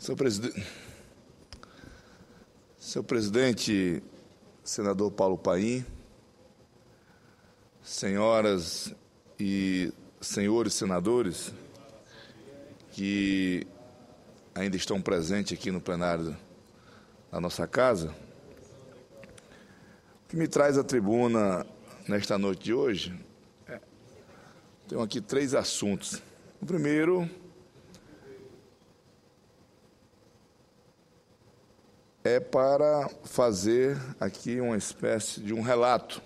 Senhor presidente, senador Paulo Paim, senhoras e senhores senadores que ainda estão presentes aqui no plenário da nossa casa, o que me traz à tribuna nesta noite de hoje, tenho aqui 3 assuntos. O primeiro é para fazer aqui uma espécie de um relato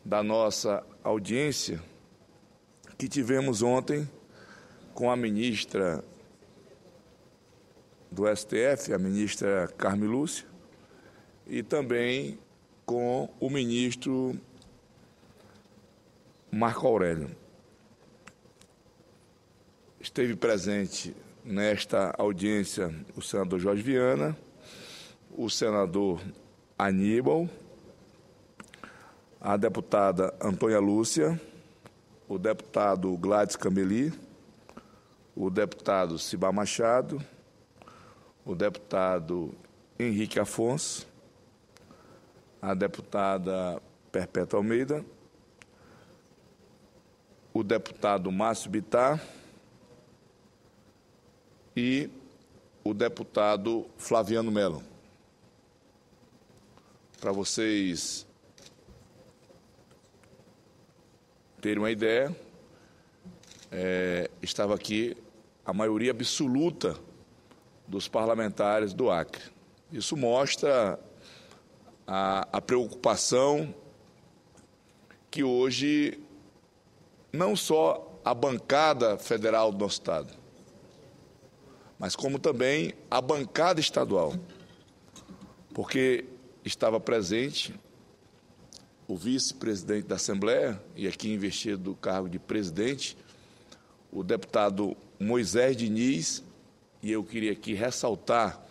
da nossa audiência que tivemos ontem com a ministra do STF, a ministra Carmen Lúcia, e também com o ministro Marco Aurélio. Esteve presente nesta audiência o senador Jorge Viana, o senador Aníbal, a deputada Antônia Lúcia, o deputado Gladys Cameli, o deputado Cibá Machado, o deputado Henrique Afonso, a deputada Perpétua Almeida, o deputado Márcio Bittar e o deputado Flaviano Melo. Para vocês terem uma ideia, estava aqui a maioria absoluta dos parlamentares do Acre. Isso mostra a preocupação que hoje não só a bancada federal do nosso Estado, mas como também a bancada estadual, porque estava presente o vice-presidente da Assembleia, e aqui investido do cargo de presidente, o deputado Moisés Diniz, e eu queria aqui ressaltar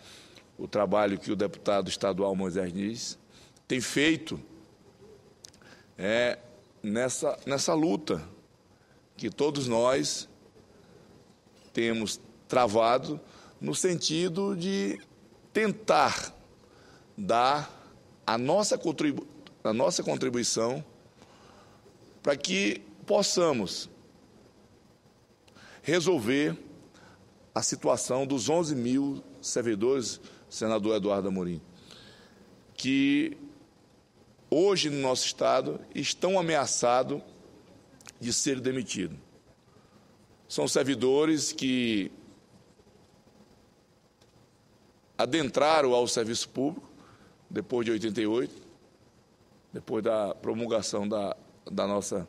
o trabalho que o deputado estadual Moisés Diniz tem feito nessa luta que todos nós temos travado no sentido de tentar dar a nossa contribuição para que possamos resolver a situação dos 11 mil servidores, senador Eduardo Amorim, que hoje no nosso Estado estão ameaçados de ser demitidos. São servidores que adentraram ao serviço público depois de 88, depois da promulgação da nossa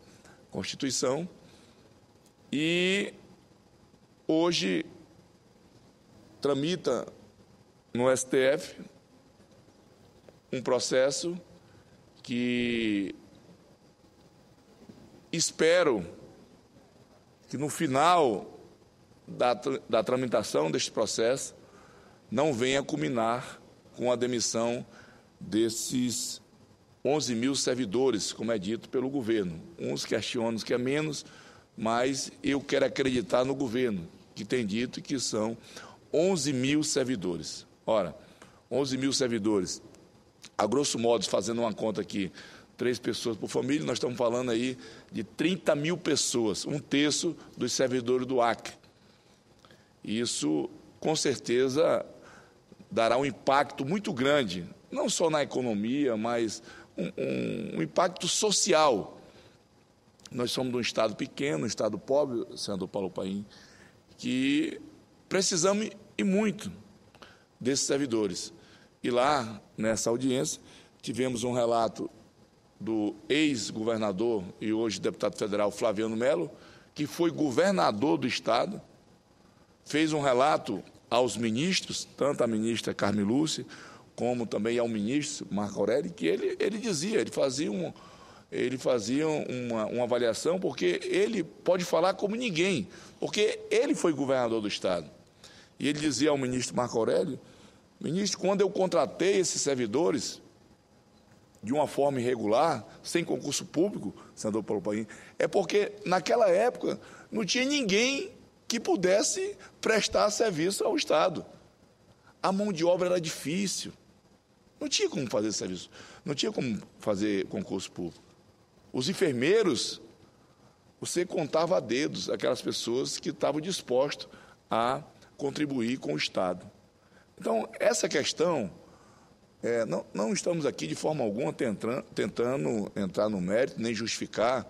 Constituição, e hoje tramita no STF um processo que espero que no final da tramitação deste processo não venha culminar com a demissão desses 11 mil servidores, como é dito pelo governo. Uns questionam que é menos, mas eu quero acreditar no governo, que tem dito que são 11 mil servidores. Ora, 11 mil servidores, a grosso modo, fazendo uma conta aqui, 3 pessoas por família, nós estamos falando aí de 30 mil pessoas, 1/3 dos servidores do Acre. Isso, com certeza, dará um impacto muito grande, não só na economia, mas um impacto social. Nós somos de um Estado pequeno, um Estado pobre, senador Paulo Paim, que precisamos e muito desses servidores. E lá, nessa audiência, tivemos um relato do ex-governador e hoje deputado federal Flaviano Melo, que foi governador do Estado, fez um relato aos ministros, tanto a ministra Carmen Lúcia, como também ao ministro Marco Aurélio, que ele fazia uma avaliação, porque ele pode falar como ninguém, porque ele foi governador do Estado. E ele dizia ao ministro Marco Aurélio: ministro, quando eu contratei esses servidores de uma forma irregular, sem concurso público, senador Paulo Paim, é porque naquela época não tinha ninguém que pudesse prestar serviço ao Estado. A mão de obra era difícil, não tinha como fazer serviço, não tinha como fazer concurso público. Os enfermeiros, você contava a dedos aquelas pessoas que estavam dispostas a contribuir com o Estado. Então, essa questão, não estamos aqui de forma alguma tentando entrar no mérito, nem justificar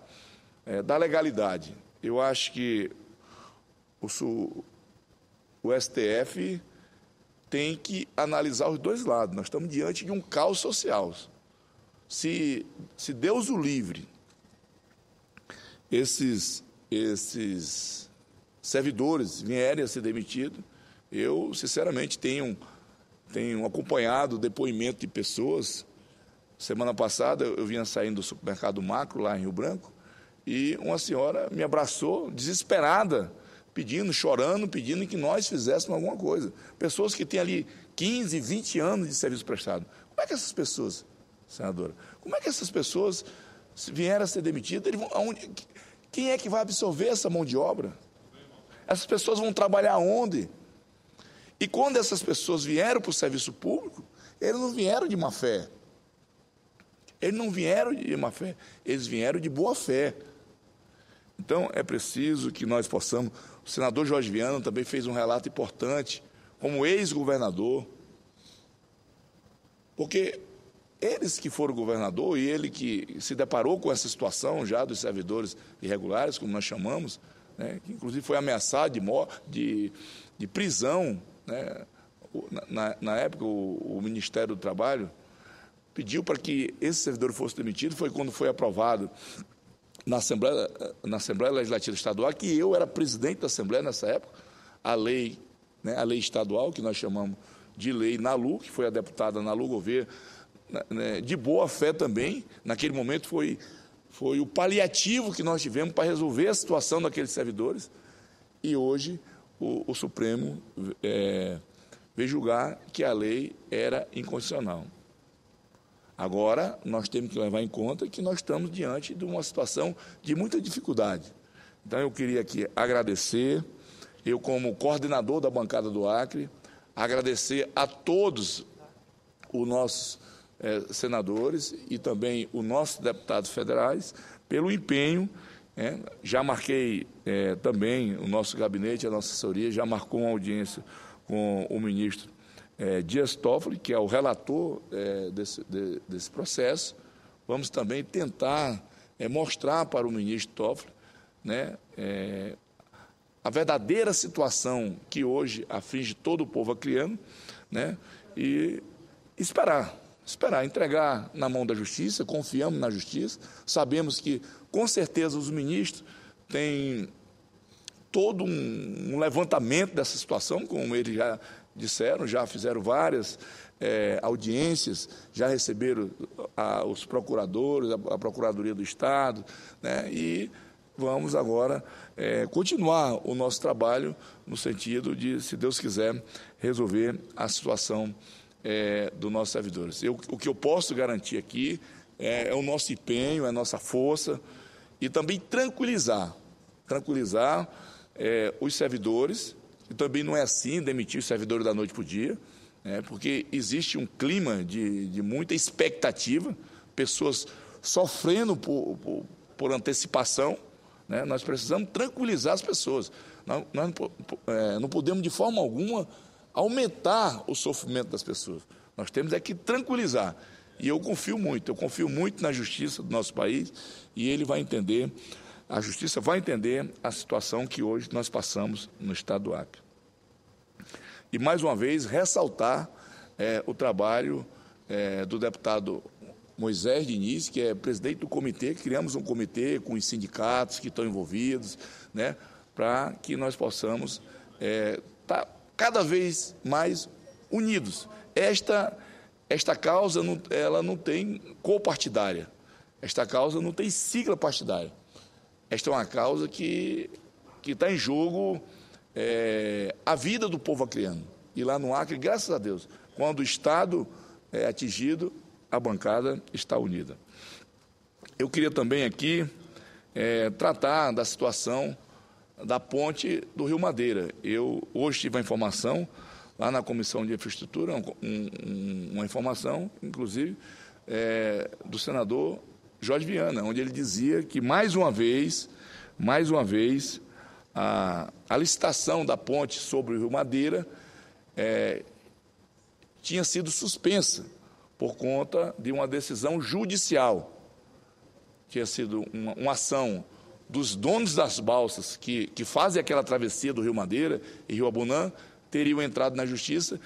da legalidade. Eu acho que o STF tem que analisar os dois lados. Nós estamos diante de um caos social. Se Deus o livre, esses servidores vierem a ser demitidos, eu, sinceramente, tenho acompanhado o depoimento de pessoas. Semana passada, eu vinha saindo do supermercado Macro, lá em Rio Branco, e uma senhora me abraçou, desesperada, chorando, pedindo que nós fizéssemos alguma coisa. Pessoas que têm ali 15, 20 anos de serviço prestado. Como é que essas pessoas, senadora, como é que essas pessoas vieram a ser demitidas? Quem é que vai absorver essa mão de obra? Essas pessoas vão trabalhar onde? E quando essas pessoas vieram para o serviço público, eles não vieram de má fé. Eles não vieram de má fé, eles vieram de boa fé. Então, é preciso que nós possamos... O senador Jorge Viana também fez um relato importante, como ex-governador, porque eles que foram governador e ele que se deparou com essa situação já dos servidores irregulares, como nós chamamos, né, que inclusive foi ameaçado de prisão, né, na época o Ministério do Trabalho pediu para que esse servidor fosse demitido, foi quando foi aprovado na Assembleia Legislativa Estadual, que eu era presidente da Assembleia nessa época, a lei estadual, que nós chamamos de lei Nalu, que foi a deputada Nalu Gouveia, né, de boa fé também, naquele momento foi o paliativo que nós tivemos para resolver a situação daqueles servidores, e hoje o Supremo veio julgar que a lei era inconstitucional. Agora, nós temos que levar em conta que nós estamos diante de uma situação de muita dificuldade. Então, eu queria aqui agradecer, eu como coordenador da bancada do Acre, agradecer a todos os nossos senadores e também os nossos deputados federais pelo empenho. Já marquei também o nosso gabinete, a nossa assessoria, já marcou uma audiência com o ministro Dias Toffoli, que é o relator desse processo. Vamos também tentar mostrar para o ministro Toffoli, né, a verdadeira situação que hoje aflige todo o povo acreano, né, e esperar, entregar na mão da Justiça, confiamos na Justiça, sabemos que, com certeza, os ministros têm todo um levantamento dessa situação, como eles já disseram, já fizeram várias audiências, já receberam os procuradores, a Procuradoria do Estado, né, e vamos agora continuar o nosso trabalho no sentido de, se Deus quiser, resolver a situação dos nossos servidores. O que eu posso garantir aqui é o nosso empenho, é a nossa força e também tranquilizar os servidores. E também não é assim, demitir os servidores da noite para o dia, porque existe um clima de muita expectativa, pessoas sofrendo por antecipação, né? Nós precisamos tranquilizar as pessoas. Nós não podemos, de forma alguma, aumentar o sofrimento das pessoas. Nós temos que tranquilizar. E eu confio muito na Justiça do nosso país, e ele vai entender, a Justiça vai entender a situação que hoje nós passamos no Estado do Acre. E, mais uma vez, ressaltar o trabalho do deputado Moisés Diniz, que é presidente do comitê. Criamos um comitê com os sindicatos que estão envolvidos, né, para que nós possamos estar cada vez mais unidos. Esta causa ela não tem cor partidária, esta causa não tem sigla partidária. Esta é uma causa que está em jogo a vida do povo acreano. E lá no Acre, graças a Deus, quando o Estado é atingido, a bancada está unida. Eu queria também aqui tratar da situação da ponte do Rio Madeira. Eu hoje tive a informação, lá na Comissão de Infraestrutura, uma informação, inclusive, do senador Jorge Viana, onde ele dizia que, mais uma vez, a licitação da ponte sobre o Rio Madeira tinha sido suspensa por conta de uma decisão judicial. Tinha sido uma ação dos donos das balsas que fazem aquela travessia do Rio Madeira e Rio Abunã, teriam entrado na Justiça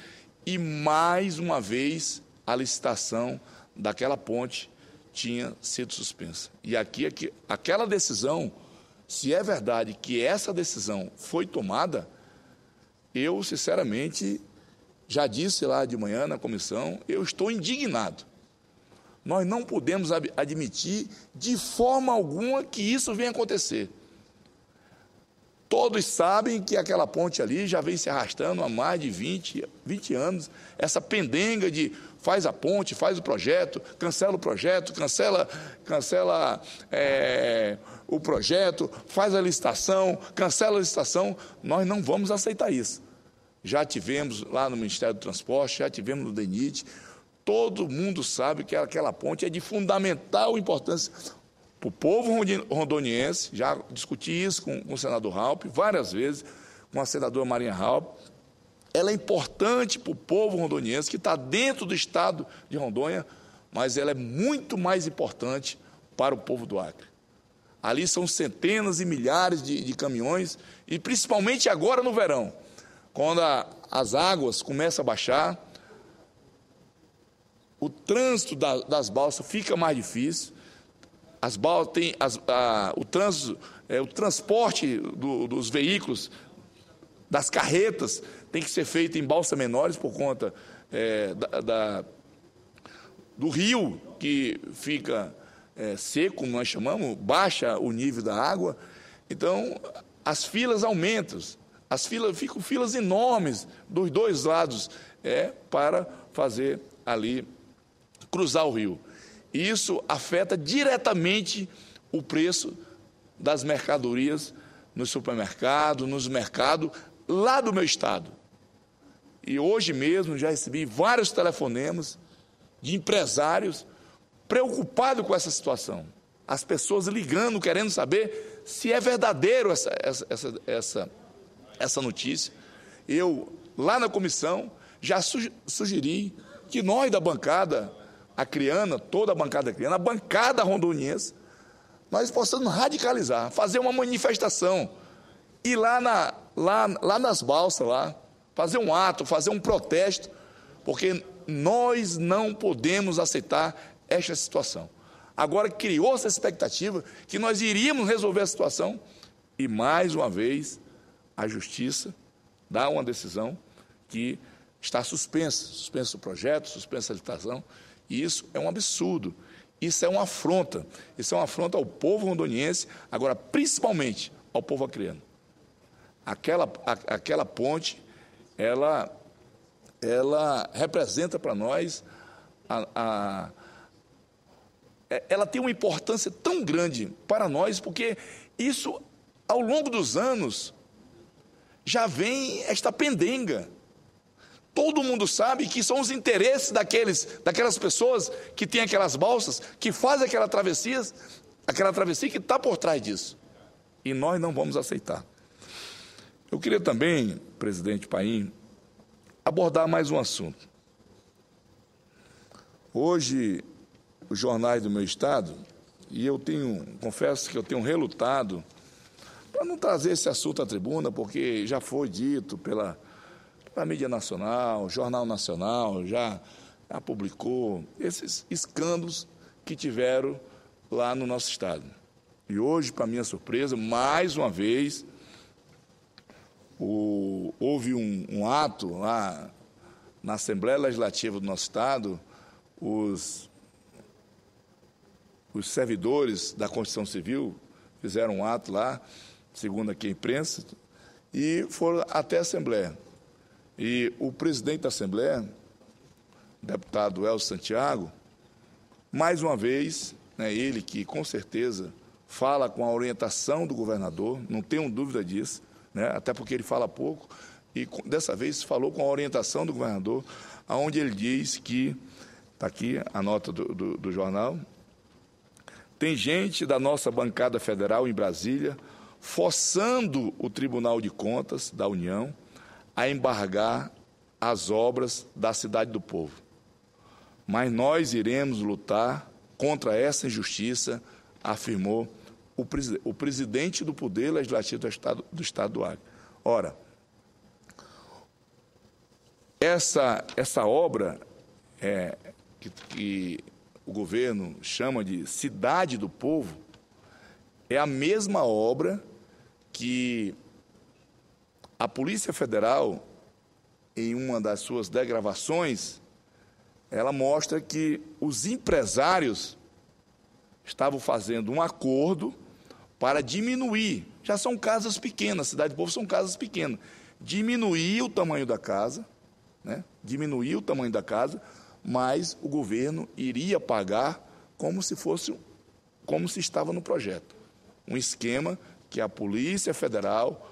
e, mais uma vez, a licitação daquela ponte tinha sido suspensa. E aquela decisão, se é verdade que essa decisão foi tomada, eu, sinceramente, já disse lá de manhã na comissão, eu estou indignado. Nós não podemos admitir de forma alguma que isso venha acontecer. Todos sabem que aquela ponte ali já vem se arrastando há mais de 20 anos, essa pendenga de faz a ponte, faz o projeto, cancela o projeto, cancela o projeto, faz a licitação, cancela a licitação. Nós não vamos aceitar isso. Já tivemos lá no Ministério do Transporte, já tivemos no DENIT, todo mundo sabe que aquela ponte é de fundamental importância para o povo rondoniense. Já discuti isso com o senador Raupp várias vezes, com a senadora Marinha Raupp. Ela é importante para o povo rondoniense, que está dentro do estado de Rondônia, mas ela é muito mais importante para o povo do Acre. Ali são centenas e milhares de caminhões, e principalmente agora no verão, quando as águas começam a baixar, o trânsito das balsas fica mais difícil. As balsas têm o transporte dos veículos, das carretas, tem que ser feito em balsas menores por conta do rio, que fica seco, como nós chamamos, baixa o nível da água. Então, as filas aumentam, ficam filas enormes dos dois lados para fazer ali cruzar o rio. Isso afeta diretamente o preço das mercadorias nos supermercados, nos mercados lá do meu estado. E hoje mesmo já recebi vários telefonemas de empresários preocupados com essa situação. As pessoas ligando, querendo saber se é verdadeiro essa notícia. Eu, lá na comissão, já sugeri que nós da bancada acreana, toda a bancada acreana, a bancada rondoniense, nós possamos radicalizar, fazer uma manifestação, ir lá nas balsas, fazer um ato, fazer um protesto, porque nós não podemos aceitar esta situação. Agora criou-se a expectativa que nós iríamos resolver a situação e, mais uma vez, a Justiça dá uma decisão que está suspenso o projeto, suspensa a licitação, e isso é um absurdo, isso é uma afronta ao povo rondoniense, agora principalmente ao povo acreano. Aquela ponte, ela representa para nós, ela tem uma importância tão grande para nós, porque isso, ao longo dos anos, já vem esta pendenga. Todo mundo sabe que são os interesses daquelas pessoas que têm aquelas balsas, que fazem aquela travessia que está por trás disso. E nós não vamos aceitar. Eu queria também, presidente Paim, abordar mais um assunto. Hoje, os jornais do meu estado, e confesso que eu tenho relutado para não trazer esse assunto à tribuna, porque já foi dito pela mídia nacional, Jornal Nacional, já publicou esses escândalos que tiveram lá no nosso estado. E hoje, para minha surpresa, mais uma vez, houve um ato lá na Assembleia Legislativa do nosso estado, os servidores da Constituição Civil fizeram um ato lá, segundo aqui a imprensa, e foram até a Assembleia. E o presidente da Assembleia, deputado Elcio Santiago, mais uma vez, ele que com certeza fala com a orientação do governador, não tenho dúvida disso, né? Até porque ele fala pouco, e dessa vez falou com a orientação do governador, onde ele diz que, está aqui a nota do jornal, tem gente da nossa bancada federal em Brasília forçando o Tribunal de Contas da União a embargar as obras da Cidade do Povo. Mas nós iremos lutar contra essa injustiça, afirmou o presidente do Poder Legislativo do Estado do Acre. Ora, essa obra que o governo chama de Cidade do Povo é a mesma obra que a Polícia Federal, em uma das suas degravações, ela mostra que os empresários estavam fazendo um acordo para diminuir, já são casas pequenas, Cidade do Povo são casas pequenas, diminuir o tamanho da casa, né? Diminuir o tamanho da casa, mas o governo iria pagar como se estava no projeto. Um esquema que a Polícia Federal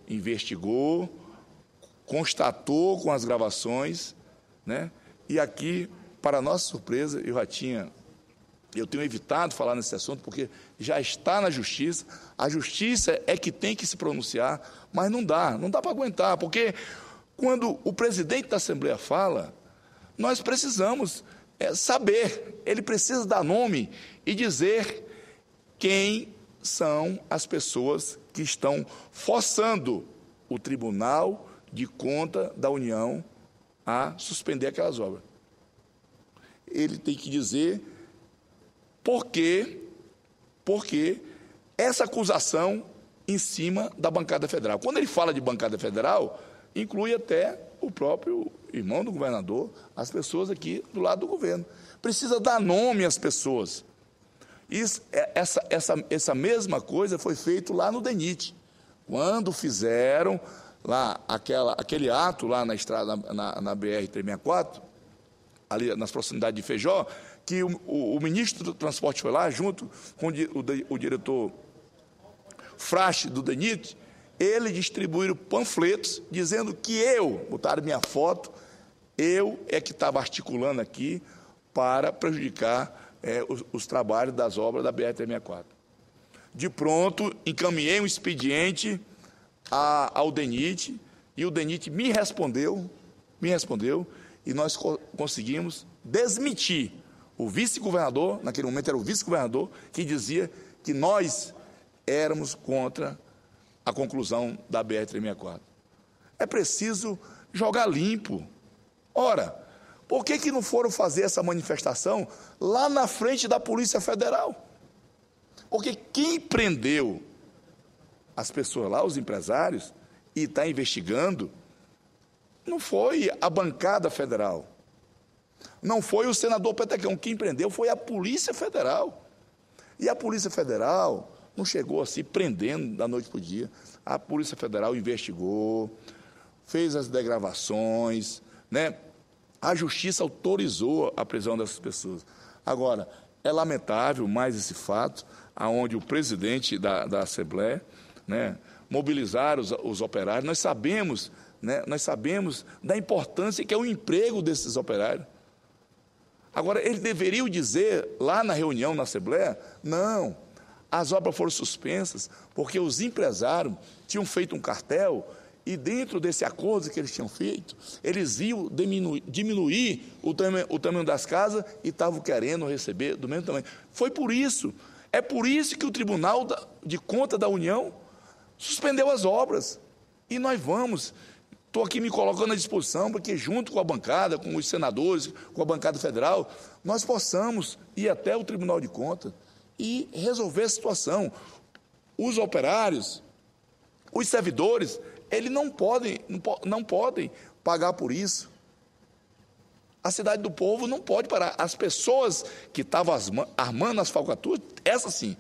investigou, constatou com as gravações, né? E aqui, para nossa surpresa, eu tenho evitado falar nesse assunto, porque já está na Justiça, a Justiça é que tem que se pronunciar, mas não dá para aguentar, porque quando o presidente da Assembleia fala, nós precisamos saber, ele precisa dar nome e dizer quem são as pessoas que estão forçando o Tribunal de Contas da União a suspender aquelas obras. Ele tem que dizer por que essa acusação em cima da bancada federal. Quando ele fala de bancada federal, inclui até o próprio irmão do governador, as pessoas aqui do lado do governo. Precisa dar nome às pessoas. Essa mesma coisa foi feita lá no DENIT, quando fizeram lá aquele ato lá na estrada, na BR-364, ali nas proximidades de Feijó, que o ministro do Transporte foi lá, junto com o diretor Frache do DENIT, ele distribuíram panfletos dizendo que botaram minha foto, eu que estava articulando aqui para prejudicar os trabalhos das obras da BR-364. De pronto, encaminhei um expediente ao DENIT, e o DENIT me respondeu, e nós conseguimos desmentir o vice-governador, naquele momento era o vice-governador, que dizia que nós éramos contra a conclusão da BR-364. É preciso jogar limpo. Ora, por que não foram fazer essa manifestação lá na frente da Polícia Federal? Porque quem prendeu as pessoas lá, os empresários, e está investigando, não foi a bancada federal, não foi o senador Petecão. Quem prendeu foi a Polícia Federal. E a Polícia Federal não chegou assim prendendo da noite para o dia. A Polícia Federal investigou, fez as degravações, né? A Justiça autorizou a prisão dessas pessoas. Agora, é lamentável mais esse fato, onde o presidente da Assembleia, né, mobilizar os operários. Nós sabemos da importância que é o emprego desses operários. Agora, eles deveriam dizer, lá na reunião, na Assembleia, não, as obras foram suspensas porque os empresários tinham feito um cartel e, dentro desse acordo que eles tinham feito, eles iam diminuir o tamanho das casas e estavam querendo receber do mesmo tamanho. É por isso que o Tribunal de Contas da União suspendeu as obras. E nós estou aqui me colocando à disposição para que, junto com a bancada, com os senadores, com a bancada federal, nós possamos ir até o Tribunal de Contas e resolver a situação. Os operários, os servidores, eles não podem pagar por isso. A Cidade do Povo não pode parar. As pessoas que estavam armando as falcatruas, essas sim,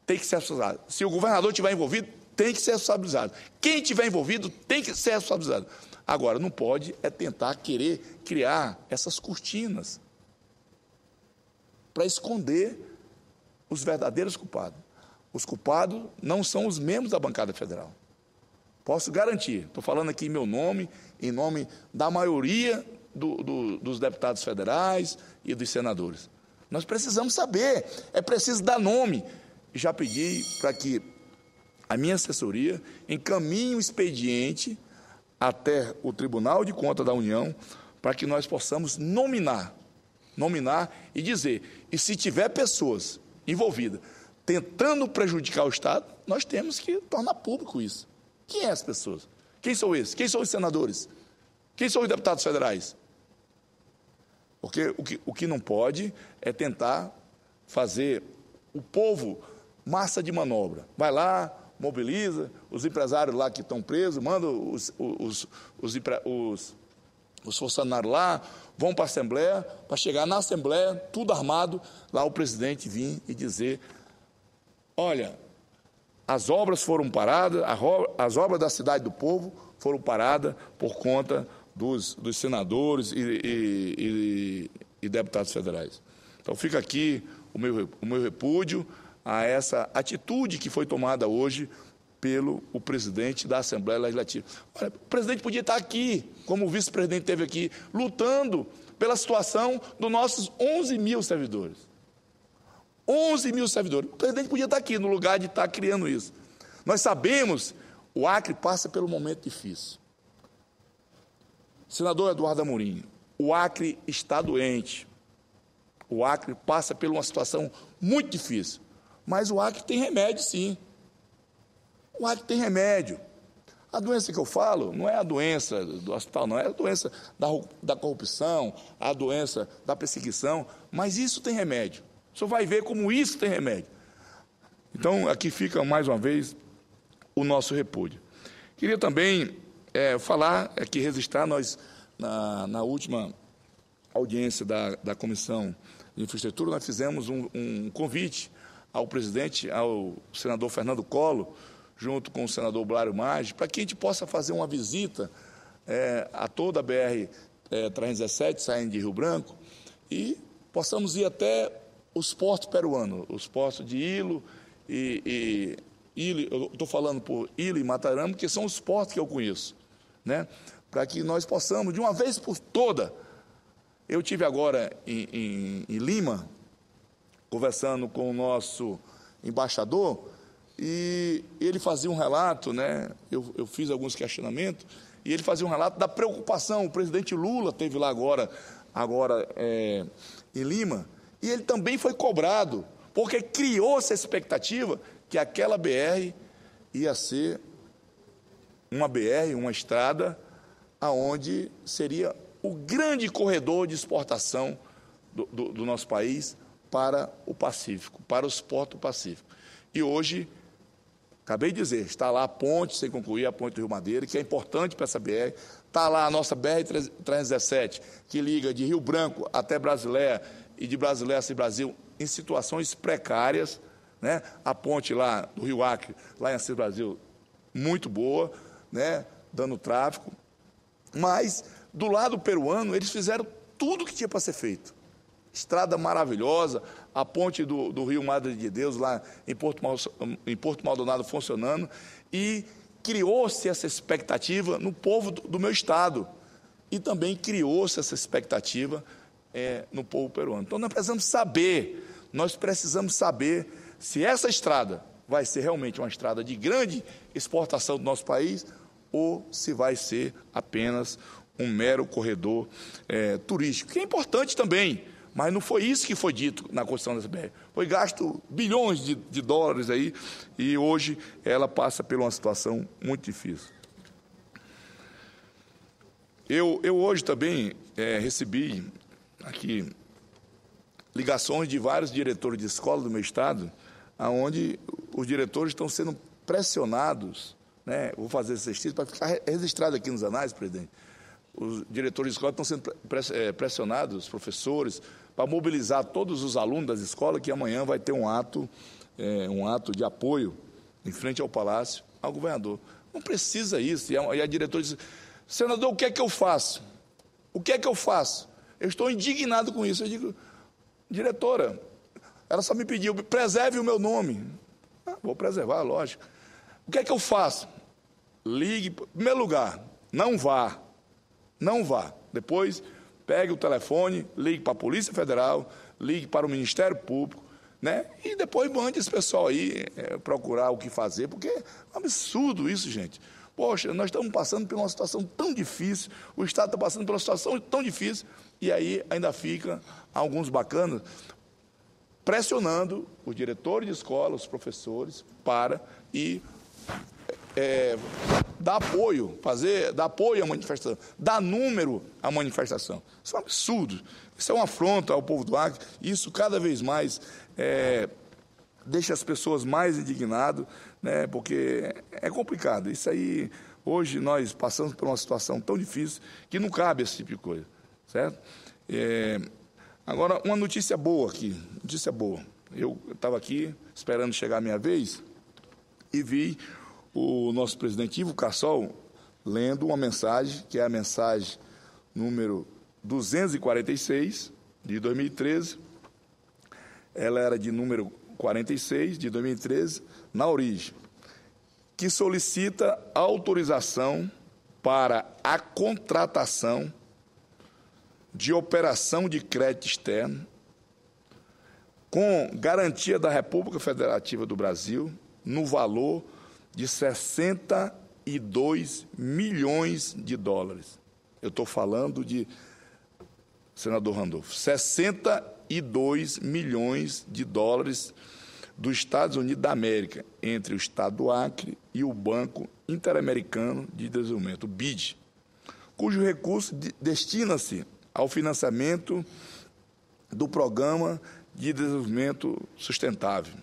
tem que ser responsabilizado. Se o governador estiver envolvido, tem que ser responsabilizado. Quem estiver envolvido tem que ser responsabilizado. Agora, não pode tentar querer criar essas cortinas para esconder os verdadeiros culpados. Os culpados não são os membros da bancada federal. Posso garantir, estou falando aqui em meu nome, em nome da maioria dos deputados federais e dos senadores. Nós precisamos saber, é preciso dar nome. Já pedi para que a minha assessoria encaminhe um expediente até o Tribunal de Contas da União para que nós possamos nominar e dizer, e se tiver pessoas envolvidas tentando prejudicar o Estado, nós temos que tornar público isso. Quem são as pessoas? Quem são esses? Quem são os senadores? Quem são os deputados federais? Porque o que não pode é tentar fazer o povo massa de manobra. Vai lá, mobiliza, os empresários lá que estão presos, manda os funcionários lá, vão para a Assembleia, para chegar na Assembleia, tudo armado, lá o presidente vir e dizer, olha, as obras foram paradas, as obras da Cidade do Povo foram paradas por conta dos senadores e deputados federais. Então, fica aqui o meu repúdio a essa atitude que foi tomada hoje pelo presidente da Assembleia Legislativa. Olha, o presidente podia estar aqui, como o vice-presidente esteve aqui, lutando pela situação dos nossos 11 mil servidores. 11 mil servidores. O presidente podia estar aqui, no lugar de estar criando isso. Nós sabemos, o Acre passa pelo momento difícil. Senador Eduardo Amorim, o Acre está doente. O Acre passa por uma situação muito difícil. Mas o Acre tem remédio, sim. O Acre tem remédio. A doença que eu falo não é a doença do hospital, não. É a doença da corrupção, a doença da perseguição. Mas isso tem remédio. O senhor vai ver como isso tem remédio. Então, aqui fica, mais uma vez, o nosso repúdio. Queria também falar, aqui registrar, nós, na última audiência da Comissão de Infraestrutura, nós fizemos um convite ao presidente, ao senador Fernando Collor, junto com o senador Blário Maggi, para que a gente possa fazer uma visita a toda a BR-317, saindo de Rio Branco, e possamos ir até os portos peruanos, os portos de Ilo eu estou falando por Ilo e Matarama, que são os portos que eu conheço, né? Para que nós possamos, de uma vez por toda, eu tive agora em Lima, conversando com o nosso embaixador, e ele fazia um relato, né? Eu fiz alguns questionamentos, e ele fazia um relato da preocupação. O presidente Lula esteve lá agora em Lima, e ele também foi cobrado, porque criou-se a expectativa que aquela BR ia ser uma BR, uma estrada, aonde seria o grande corredor de exportação do nosso país para o Pacífico, para os portos do Pacífico. E hoje, acabei de dizer, está lá a ponte sem concluir, a ponte do Rio Madeira, que é importante para essa BR. Está lá a nossa BR-317, que liga de Rio Branco até Brasileia e de Brasileia a Brasil, em situações precárias, né? A ponte lá do Rio Acre, lá em Assis Brasil, muito boa, né? Dando tráfego. Mas, do lado peruano, eles fizeram tudo o que tinha para ser feito. Estrada maravilhosa, a ponte do Rio Madre de Deus, lá em Porto Maldonado, funcionando, e criou-se essa expectativa no povo do meu estado, e também criou-se essa expectativa no povo peruano. Então, nós precisamos saber se essa estrada vai ser realmente uma estrada de grande exportação do nosso país, ou se vai ser apenas um mero corredor turístico, que é importante também, mas não foi isso que foi dito na construção dessa BR. Foi gasto bilhões de dólares aí, e hoje ela passa por uma situação muito difícil. Eu hoje também recebi aqui ligações de vários diretores de escola do meu estado, onde os diretores estão sendo pressionados, né? Vou fazer esse exercício para ficar registrado aqui nos anais, presidente. Os diretores de escola estão sendo pressionados, os professores, para mobilizar todos os alunos das escolas, que amanhã vai ter um ato de apoio em frente ao Palácio, ao governador. Não precisa isso. E a diretora diz, senador, o que é que eu faço? O que é que eu faço? Eu estou indignado com isso. Eu digo, diretora, ela só me pediu, preserve o meu nome. Vou preservar, lógico. O que é que eu faço? Ligue, em primeiro lugar, não vá. Não vá. Depois, pegue o telefone, ligue para a Polícia Federal, ligue para o Ministério Público, né? E depois mande esse pessoal aí procurar o que fazer, porque é um absurdo isso, gente. Poxa, nós estamos passando por uma situação tão difícil, o Estado está passando por uma situação tão difícil, e aí ainda fica alguns bacanas pressionando os diretores de escola, os professores, para dar apoio, dar apoio à manifestação, dar número à manifestação. Isso é um absurdo, isso é uma afronta ao povo do Acre, isso cada vez mais deixa as pessoas mais indignadas, né, porque é complicado. Isso aí, hoje nós passamos por uma situação tão difícil que não cabe esse tipo de coisa, certo? Agora, uma notícia boa aqui, notícia boa. Eu estava aqui esperando chegar a minha vez e vi o nosso presidente Ivo Cassol lendo uma mensagem, que é a mensagem número 246, de 2013. Ela era de número 46, de 2013, na origem, que solicita autorização para a contratação de operação de crédito externo com garantia da República Federativa do Brasil no valor de 62 milhões de dólares. Eu estou falando de, senador Randolfo, 62 milhões de dólares dos Estados Unidos da América, entre o Estado do Acre e o Banco Interamericano de Desenvolvimento, o BID, cujo recurso destina-se ao financiamento do Programa de Desenvolvimento Sustentável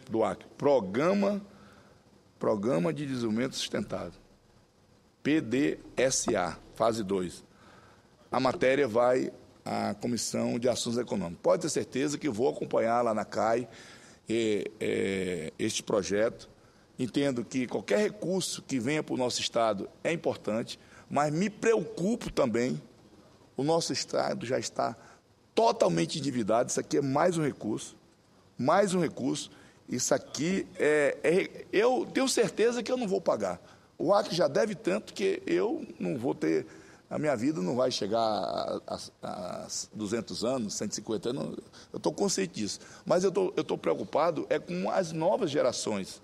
do Acre. Programa de Desenvolvimento Sustentável, PDSA, fase 2. A matéria vai à Comissão de Assuntos Econômicos. Pode ter certeza que vou acompanhar lá na CAI este projeto. Entendo que qualquer recurso que venha para o nosso Estado é importante, mas me preocupo também. O nosso Estado já está totalmente endividado. Isso aqui é mais um recurso. Mais um recurso. Isso aqui eu tenho certeza que eu não vou pagar. O Acre já deve tanto que eu não vou ter... A minha vida não vai chegar a 200 anos, 150 anos. Eu estou consciente disso. Mas eu estou preocupado com as novas gerações.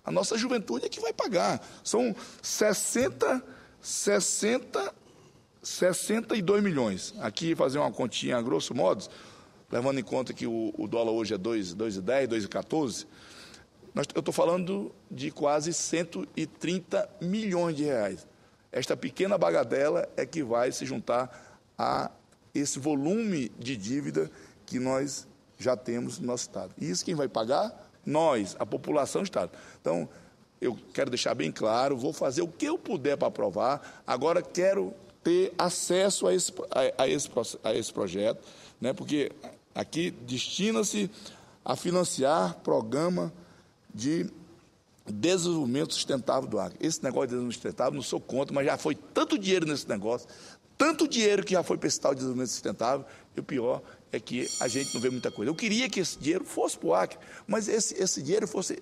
A nossa juventude é que vai pagar. São 62 milhões. Aqui, fazer uma continha a grosso modo, levando em conta que o dólar hoje é 2,10, 2,14, eu estou falando de quase 130 milhões de reais. Esta pequena bagatela é que vai se juntar a esse volume de dívida que nós já temos no nosso Estado. E isso quem vai pagar? Nós, a população do Estado. Então, eu quero deixar bem claro, vou fazer o que eu puder para aprovar, agora quero ter acesso a esse projeto, né, porque aqui destina-se a financiar programa de desenvolvimento sustentável do Acre. Esse negócio de desenvolvimento sustentável, não sou contra, mas já foi tanto dinheiro nesse negócio, tanto dinheiro que já foi para esse tal de desenvolvimento sustentável, e o pior é que a gente não vê muita coisa. Eu queria que esse dinheiro fosse para o Acre, mas esse dinheiro fosse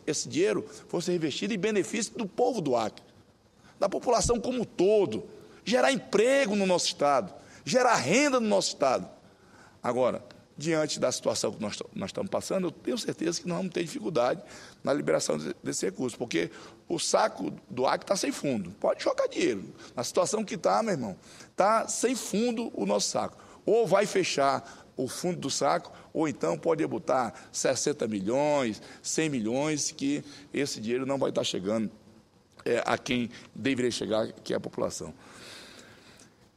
revestido em benefício do povo do Acre, da população como um todo, gerar emprego no nosso Estado, gerar renda no nosso Estado. Agora, diante da situação que nós estamos passando, eu tenho certeza que nós vamos ter dificuldade na liberação desse recurso, porque o saco do Acre está sem fundo. Pode jogar dinheiro. Na situação que está, meu irmão, está sem fundo o nosso saco. Ou vai fechar o fundo do saco, ou então pode botar 60 milhões, 100 milhões, que esse dinheiro não vai estar chegando a quem deveria chegar, que é a população.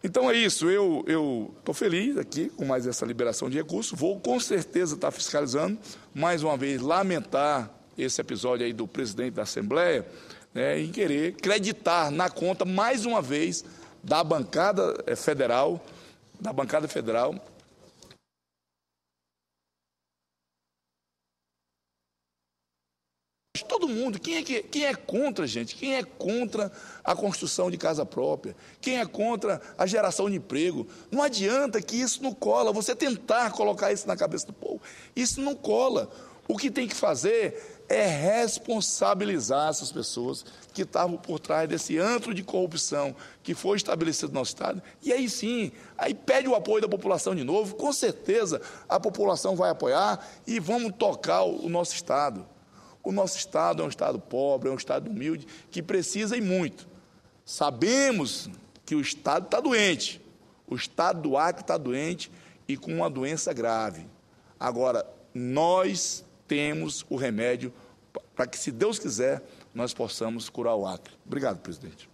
Então é isso, eu estou feliz aqui com mais essa liberação de recursos, vou com certeza estar fiscalizando, mais uma vez lamentar esse episódio aí do presidente da Assembleia, né, em querer acreditar na conta, mais uma vez, da bancada federal, todo mundo, quem é contra, gente? Quem é contra a construção de casa própria? Quem é contra a geração de emprego? Não adianta que isso não cola, você tentar colocar isso na cabeça do povo, isso não cola. O que tem que fazer é responsabilizar essas pessoas que estavam por trás desse antro de corrupção que foi estabelecido no nosso Estado. E aí sim, aí pede o apoio da população de novo, com certeza a população vai apoiar e vamos tocar o nosso Estado. O nosso Estado é um Estado pobre, é um Estado humilde, que precisa e muito. Sabemos que o Estado está doente, o Estado do Acre está doente e com uma doença grave. Agora, nós temos o remédio para que, se Deus quiser, nós possamos curar o Acre. Obrigado, presidente.